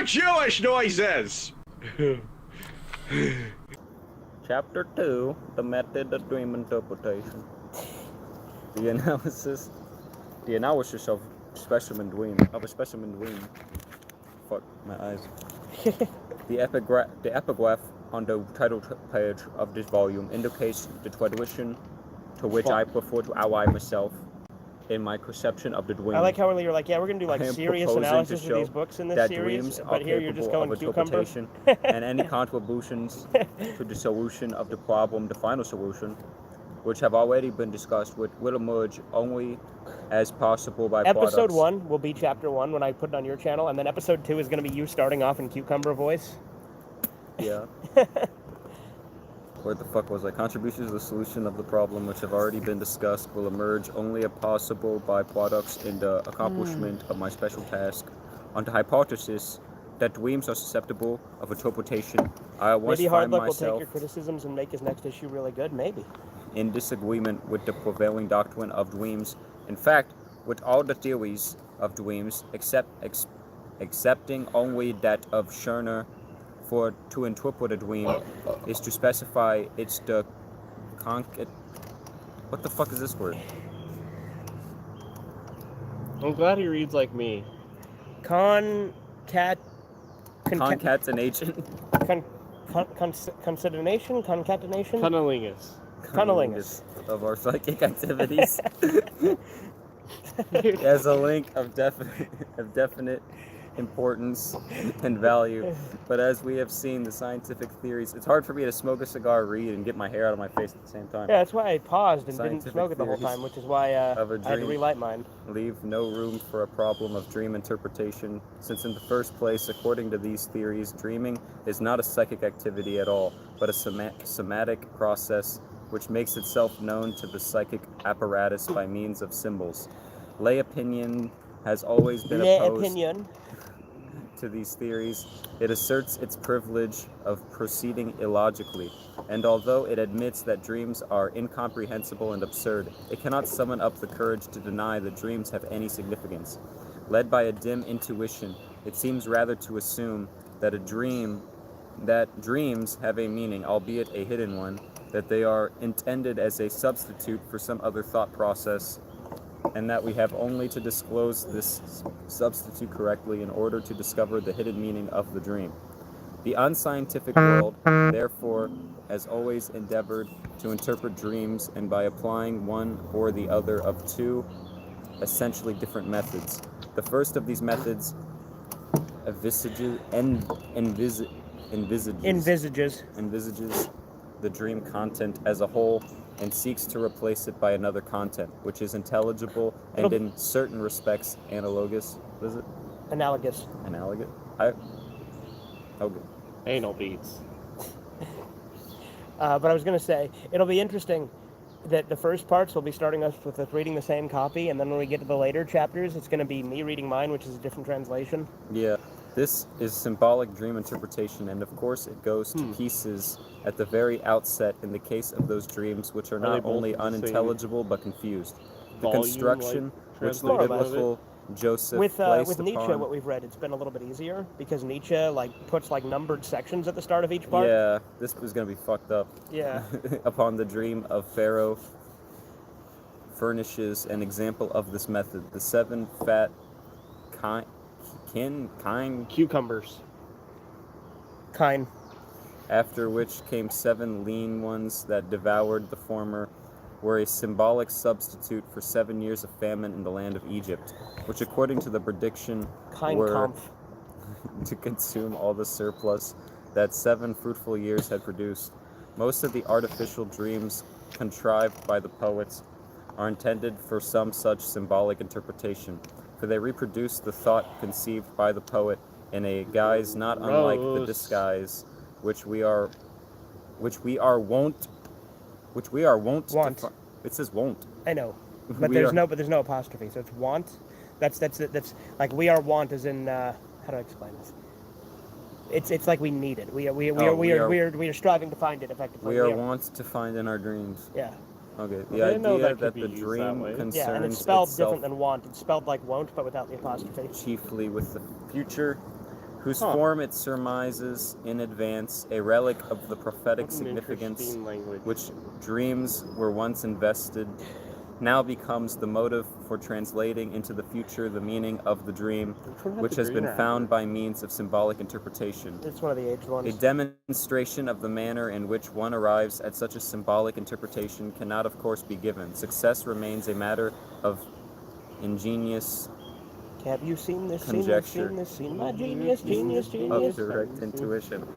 Jewish noises! Chapter 2, the method of dream interpretation. The analysis of specimen dweam. Fuck, my eyes. The epigraph on the title page of this volume indicates the tradition to which I prefer to ally myself in my conception of the dweam. I like how earlier you're like, yeah, we're going to do like serious analysis of these books in this series, but here you're just going cucumber. And any contributions to the solution of the problem, the final solution, which have already been discussed, will emerge only as possible by Episode 1 will be Chapter 1 when I put it on your channel, and then Episode 2 is going to be you starting off in cucumber voice. Yeah. Where the fuck was I? Contributions to the solution of the problem, which have already been discussed, will emerge only as possible byproducts in the accomplishment of my special task. On the hypothesis that dweams are susceptible of interpretation, I once maybe find Hardluck will myself take your criticisms and make his next issue really good. Maybe. In disagreement with the prevailing doctrine of dweams. In fact, with all the theories of dweams, excepting only that of Scherner, for to interpret a dweam is to specify it's the what the fuck is this word? I'm glad he reads like me. Concatenation? Concatenation? Cunnilingus of our psychic activities. As a link of definite importance and value, but as we have seen, the scientific theories, it's hard for me to smoke a cigar, read, and get my hair out of my face at the same time. Yeah, that's why I paused and didn't smoke it the whole time, which is why I had to relight mine. Leave no room for a problem of dream interpretation, since in the first place, according to these theories, dreaming is not a psychic activity at all, but a somatic process which makes itself known to the psychic apparatus by means of symbols. Lay opinion has always been opposed to these theories. It asserts its privilege of proceeding illogically, and although it admits that dreams are incomprehensible and absurd, it cannot summon up the courage to deny that dreams have any significance. Led by a dim intuition, it seems rather to assume that dreams have a meaning, albeit a hidden one, that they are intended as a substitute for some other thought process, and that we have only to disclose this substitute correctly in order to discover the hidden meaning of the dream. The unscientific world, therefore, has always endeavored to interpret dreams, and by applying one or the other of two essentially different methods. The first of these methods envisages the dream content as a whole, and seeks to replace it by another content, which is intelligible and in certain respects analogous. What is it? Analogous. Analogous? Okay. Anal beats. But I was going to say, it'll be interesting that the first parts will be starting us with us reading the same copy, and then when we get to the later chapters, it's going to be me reading mine, which is a different translation. Yeah. This is symbolic dream interpretation, and of course it goes to pieces at the very outset in the case of those dreams, which are not only unintelligible but confused. The construction which the biblical Joseph with Nietzsche, what we've read, it's been a little bit easier because Nietzsche puts numbered sections at the start of each part. Yeah, this was gonna be fucked up. Yeah. Upon the dream of Pharaoh furnishes an example of this method. The 7 fat cucumbers. After which came 7 lean ones that devoured the former, were a symbolic substitute for 7 years of famine in the land of Egypt, which according to the prediction were to consume all the surplus that 7 fruitful years had produced. Most of the artificial dreams contrived by the poets are intended for some such symbolic interpretation, for they reproduce the thought conceived by the poet in a guise not unlike the disguise which we are wont. It says won't. I know, but there's no apostrophe, so it's want. That's like we are want as in how do I explain this? It's like we need it. We are striving to find it effectively. We are wont to find in our dreams. Yeah. Okay. The idea that the dream concerns and it's spelled different than want. It's spelled like won't, but without the apostrophe. Chiefly with the future, whose form it surmises in advance, a relic of the prophetic significance which dreams were once invested, now becomes the motive for translating into the future the meaning of the dream, which has been found by means of symbolic interpretation. It's one of the aged ones. A demonstration of the manner in which one arrives at such a symbolic interpretation cannot, of course, be given. Success remains a matter of ingenious Have you seen this? conjecture, Seen this? Seen my genius? Genius? of Genius? direct intuition.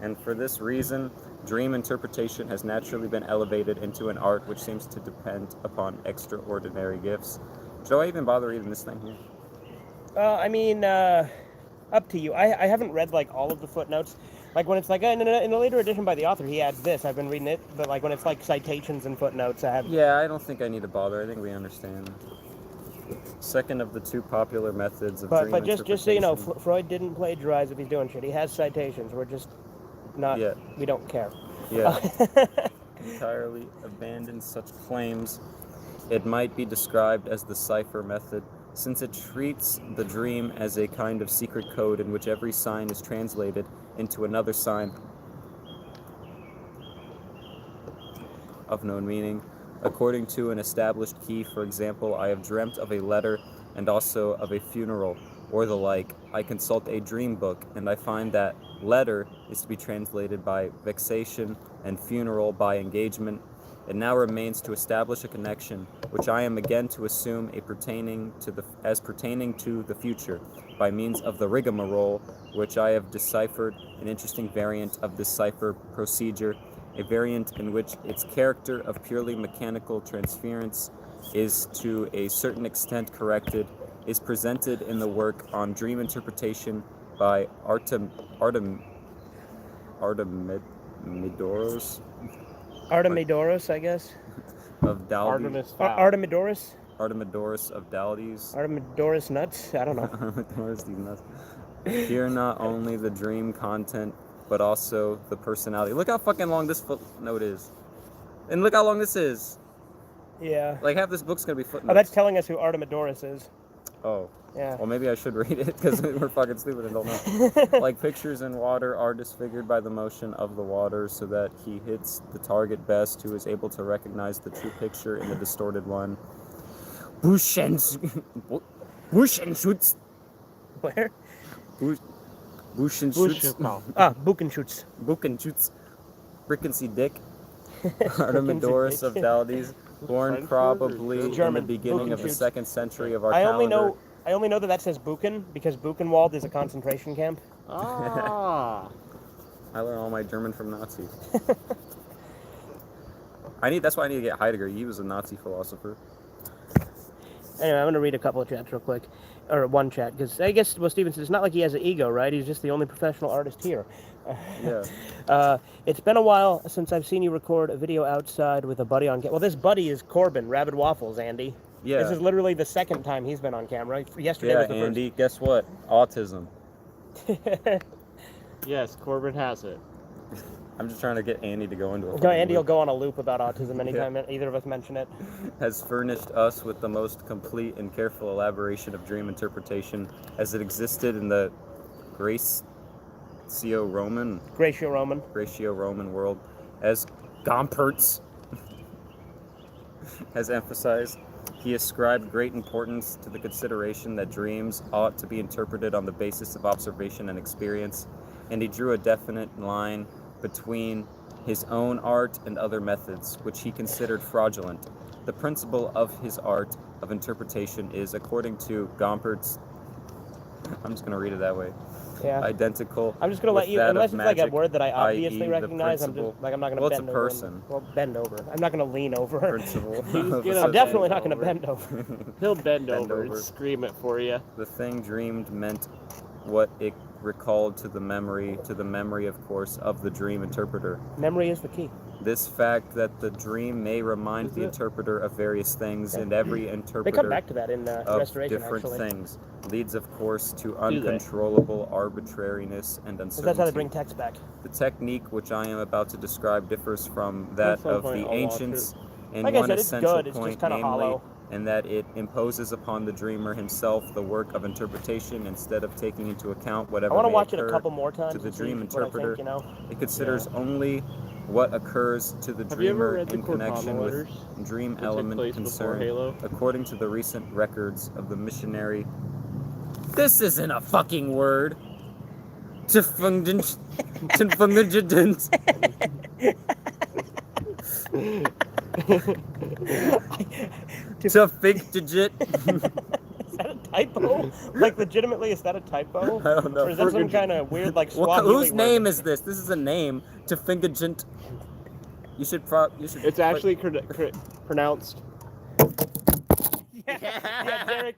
And for this reason, dream interpretation has naturally been elevated into an art which seems to depend upon extraordinary gifts. Should I even bother reading this thing here? I mean, up to you. I haven't read like all of the footnotes. Like when it's like in a later edition by the author, he adds this. I've been reading it, but like when it's like citations and footnotes, I have. Yeah, I don't think I need to bother. I think we understand. Second of the two popular methods of dream But just so you know, interpretation. Freud didn't plagiarize if he's doing shit. He has citations. We're just not. Yeah. We don't care. Yeah. Entirely abandons such claims. It might be described as the cipher method, since it treats the dream as a kind of secret code in which every sign is translated into another sign of known meaning. According to an established key, for example, I have dreamt of a letter and also of a funeral, or the like. I consult a dream book, and I find that letter is to be translated by vexation and funeral by engagement. It now remains to establish a connection, which I am again to assume as pertaining to the future, by means of the rigmarole, which I have deciphered, an interesting variant of this cipher procedure, a variant in which its character of purely mechanical transference is to a certain extent corrected, is presented in the work on dream interpretation by Artemidoros, I guess. of Daldes. Artemidorus? Artemidorus of Daldes. Artemidorus nuts? I don't know. Artemidorus these nuts. Here not only the dream content, but also the personality. Look how fucking long this footnote is. And look how long this is. Yeah. Like half this book's gonna be footnotes. Oh, that's telling us who Artemidorus is. Oh. Yeah. Well, maybe I should read it because we're fucking stupid and don't know. Like pictures in water are disfigured by the motion of the water so that he hits the target best who is able to recognize the true picture in the distorted one. Buschenschutz. Where? Buschenschutz. Buchenschutz. Buchenschutz. Fricassee Dick. Artemidorus of Daldes, born probably in the beginning of the 2nd century of our calendar. I only know that says Buchen because Buchenwald is a concentration camp. Ah. I learned all my German from Nazis. That's why I need to get Heidegger. He was a Nazi philosopher. Anyway, I'm going to read a couple of chats real quick. Or one chat, because I guess what Steven says, it's not like he has an ego, right? He's just the only professional artist here. Yeah. It's been a while since I've seen you record a video outside with a buddy on camera. Well, this buddy is Corbin, Rabid Waffles, Andy. Yeah. This is literally the 2nd time he's been on camera. Yesterday was the Andy, guess what? Autism. first. Yes, Corbin has it. I'm just trying to get Andy to go into a Andy will go on a loop about autism anytime either of us mention it. Has furnished us with the most complete and careful elaboration of dream interpretation as it existed in the Gracio-Roman world, as Gompertz has emphasized. He ascribed great importance to the consideration that dreams ought to be interpreted on the basis of observation and experience, and he drew a definite line between his own art and other methods, which he considered fraudulent. The principle of his art of interpretation is, according to Gompertz, I'm just going to read it that way, identical. I'm just going to let you, unless it's like a word that I obviously recognize, I'm not going to bend over. It's a person. Bend over. I'm not going to lean over. Principle. I'm definitely not going to bend over. He'll bend over and scream it for you. The thing dreamed meant what it recalled to the memory, of course, of the dream interpreter. Memory is the key. This fact that the dream may remind the interpreter of various things, and every interpreter they come back to that in of Restoration, different actually. things, leads, of course, to uncontrollable arbitrariness and uncertainty. That's how they bring text back. The technique which I am about to describe differs from that of the ancients in like I one said, it's essential good. It's point, just kind of namely, hollow. and that it imposes upon the dreamer himself the work of interpretation instead of taking into account whatever I want to may watch it a occur couple more times to the and see dream what I interpreter. think, you know? It considers only what occurs to the Have you ever dreamer read the in connection Cortana with letters dream that took element place before concern, Halo? according to the recent records of the missionary. This isn't a fucking word. To fake digit. Is that a typo? Like, legitimately, is that a typo? I don't know. Or is that some kind of weird, like, Swahili Whose word? name is this? This is a name. To fingergent. You should. It's actually pronounced. Yeah, Derek.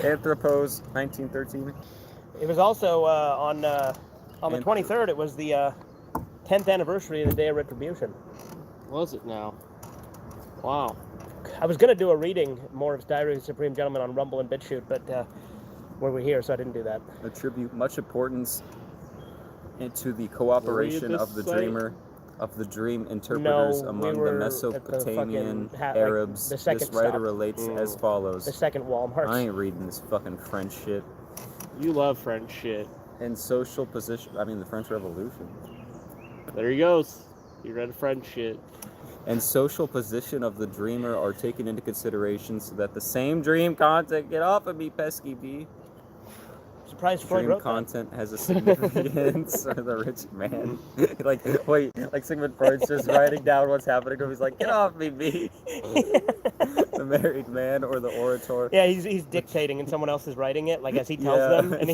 Anthropos, 1913. It was also on the 23rd. It was the 10th anniversary of the Day of Retribution. Was it now? Wow. I was gonna do a reading more of Diary of the Supreme Gentleman on Rumble and BitChute, but we were here, so I didn't do that. Attribute much importance into the cooperation of the dreamer, of the dream interpreters among the Mesopotamian Arabs. This writer relates as follows. The second Walmart. I ain't reading this fucking French shit. You love French shit. And social position, the French Revolution. There he goes. You read French shit. And social position of the dreamer are taken into consideration so that the same dream content, get off of me, pesky bee. Surprised Freud Dream wrote content has a significance for the rich man. Like Sigmund Freud's just writing down what's happening to him. He's like, get off me, bee. The married man or the orator. Yeah, he's dictating and someone else is writing it, like as he tells them. And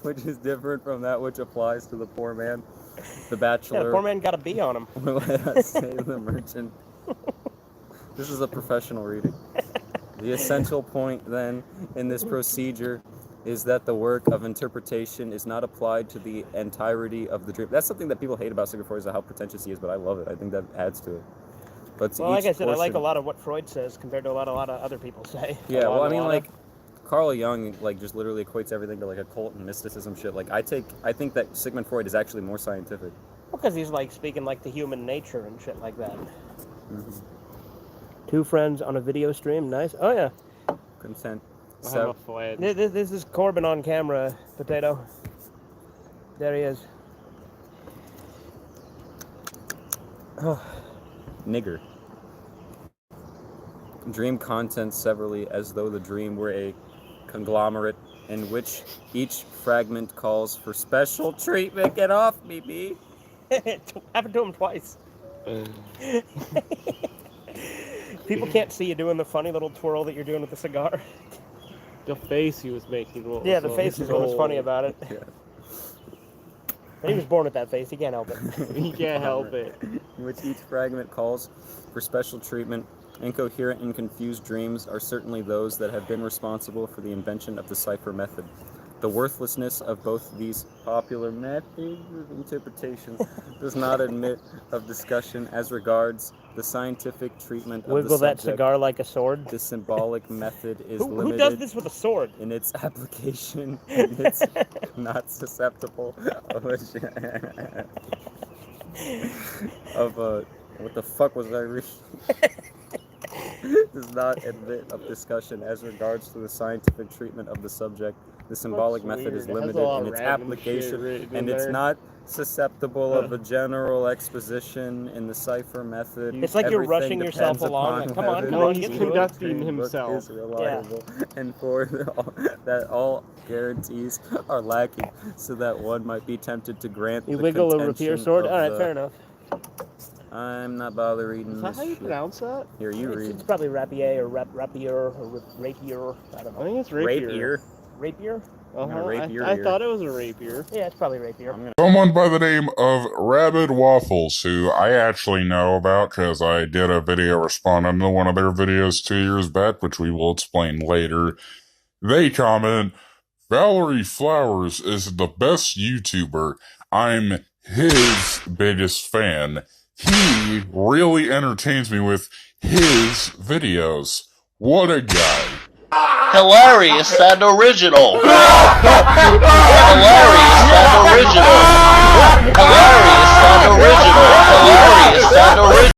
Which is different from that which applies to the poor man. The bachelor. Yeah, the poor man got a B on him. Let us say the merchant. This is a professional reading. The essential point, then, in this procedure is that the work of interpretation is not applied to the entirety of the dream. That's something that people hate about Sigmund Freud, is how pretentious he is, but I love it. I think that adds to it. But well, like I said, I like a lot of what Freud says compared to a lot of other people say. Yeah, Carl Jung, just literally equates everything to, occult and mysticism shit. I think that Sigmund Freud is actually more scientific. Well, because he's, speaking, the human nature and shit like that. Mm-hmm. Two friends on a video stream, nice. Oh, yeah. Consent. This is Corbin on camera, Potato. There he is. Oh. Nigger. Dream content severally as though the dream were a conglomerate in which each fragment calls for special treatment. Get off me, B. It happened to him twice. People can't see you doing the funny little twirl that you're doing with the cigar. The face he was making. Yeah, the face is what was funny about it. Yeah. But he was born with that face. He can't help it. He can't help it. In which each fragment calls for special treatment. Incoherent and confused dreams are certainly those that have been responsible for the invention of the cipher method. The worthlessness of both these popular methods of interpretation does not admit of discussion as regards the scientific treatment of the subject. Wiggle that cigar like a sword. The symbolic method is limited. Who does this with a sword? In its application, and it's not susceptible of what the fuck was I reading? Does not admit of discussion as regards to the scientific treatment of the subject. The symbolic method is limited in its application, and it's not susceptible of a general exposition in the cipher method. It's like you're rushing yourself along. Come on, he's conducting himself. Is reliable, and for that all guarantees are lacking, so that one might be tempted to grant you the wiggle a rapier sword. All right, fair enough. I'm not bothered reading this. Is that how you pronounce that? Here, you read. It's probably rapier or rapier or rapier. I don't know. I think it's rapier. Rapier? I thought it was a rapier. Yeah, it's probably rapier. Someone by the name of Rabid Waffles, who I actually know about because I did a video responding to one of their videos 2 years back, which we will explain later. They comment, Valerie Flowers is the best YouTuber. I'm his biggest fan. He really entertains me with his videos. What a guy. Hilarious and original. Hilarious and original. Hilarious and original. Hilarious and original.